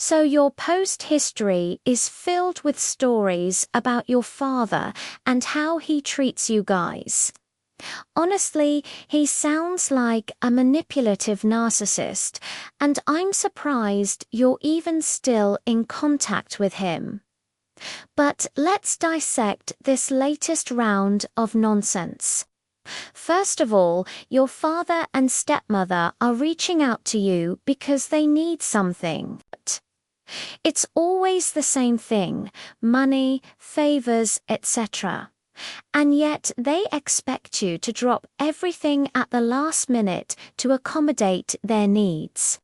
So your post history is filled with stories about your father and how he treats you guys. Honestly, he sounds like a manipulative narcissist, and I'm surprised you're even still in contact with him. But let's dissect this latest round of nonsense. First of all, your father and stepmother are reaching out to you because they need something. It's always the same thing: money, favors, etc. And yet they expect you to drop everything at the last minute to accommodate their needs.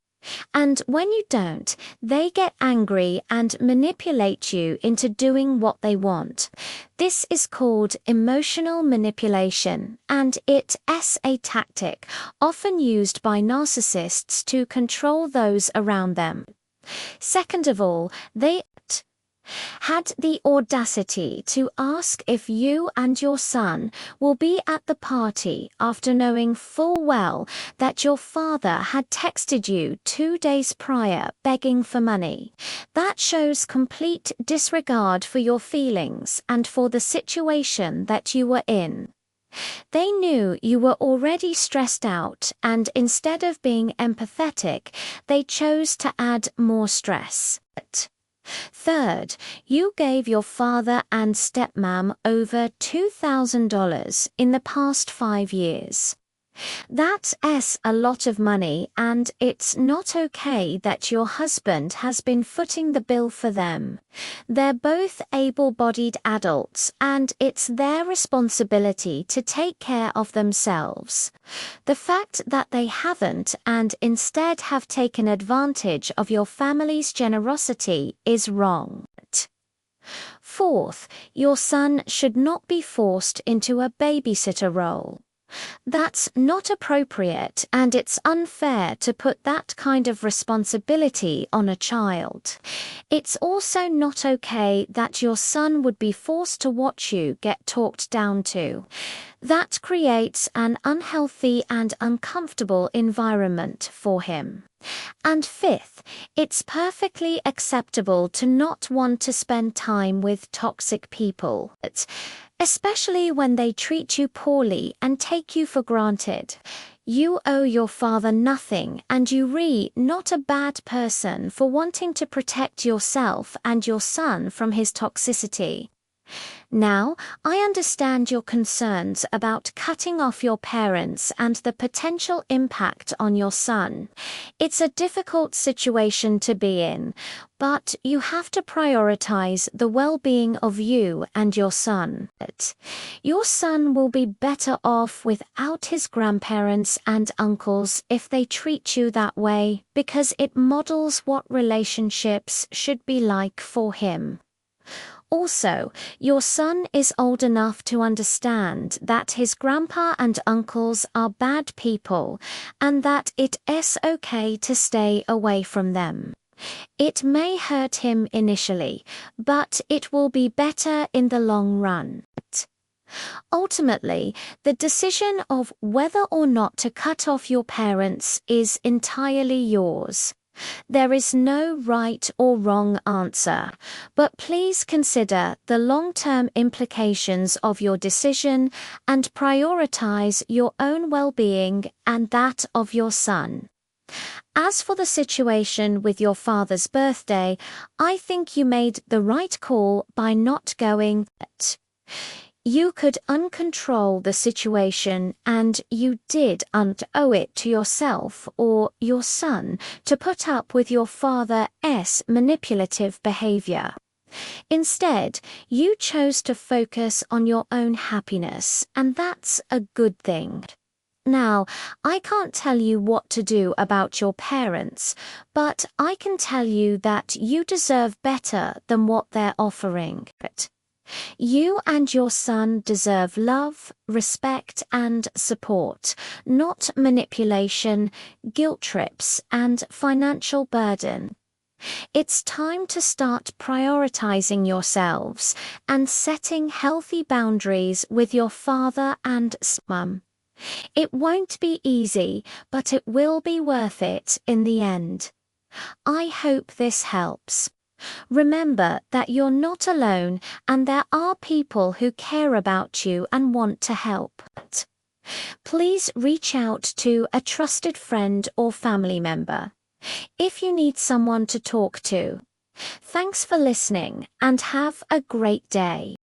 And when you don't, they get angry and manipulate you into doing what they want. This is called emotional manipulation, and it's a tactic often used by narcissists to control those around them. Second of all, they had the audacity to ask if you and your son will be at the party after knowing full well that your father had texted you 2 days prior begging for money. That shows complete disregard for your feelings and for the situation that you were in. They knew you were already stressed out, and instead of being empathetic, they chose to add more stress. Third, you gave your father and stepmom over $2,000 in the past 5 years. That's a lot of money, and it's not okay that your husband has been footing the bill for them. They're both able-bodied adults, and it's their responsibility to take care of themselves. The fact that they haven't and instead have taken advantage of your family's generosity is wrong. Fourth, your son should not be forced into a babysitter role. That's not appropriate, and it's unfair to put that kind of responsibility on a child. It's also not okay that your son would be forced to watch you get talked down to. That creates an unhealthy and uncomfortable environment for him. And fifth, it's perfectly acceptable to not want to spend time with toxic people, especially when they treat you poorly and take you for granted. You owe your father nothing, and you're not a bad person for wanting to protect yourself and your son from his toxicity. Now, I understand your concerns about cutting off your parents and the potential impact on your son. It's a difficult situation to be in, but you have to prioritize the well-being of you and your son. Your son will be better off without his grandparents and uncles if they treat you that way, because it models what relationships should be like for him. Also, your son is old enough to understand that his grandpa and uncles are bad people, and that it's okay to stay away from them. It may hurt him initially, but it will be better in the long run. Ultimately, the decision of whether or not to cut off your parents is entirely yours. There is no right or wrong answer, but please consider the long-term implications of your decision and prioritize your own well-being and that of your son. As for the situation with your father's birthday, I think you made the right call by not going. You could uncontrol the situation, and you didn't owe it to yourself or your son to put up with your father's manipulative behavior. Instead, you chose to focus on your own happiness, and that's a good thing. Now, I can't tell you what to do about your parents, but I can tell you that you deserve better than what they're offering. You and your son deserve love, respect, and support, not manipulation, guilt trips, and financial burden. It's time to start prioritizing yourselves and setting healthy boundaries with your father and mum. It won't be easy, but it will be worth it in the end. I hope this helps. Remember that you're not alone and there are people who care about you and want to help. Please reach out to a trusted friend or family member if you need someone to talk to. Thanks for listening and have a great day.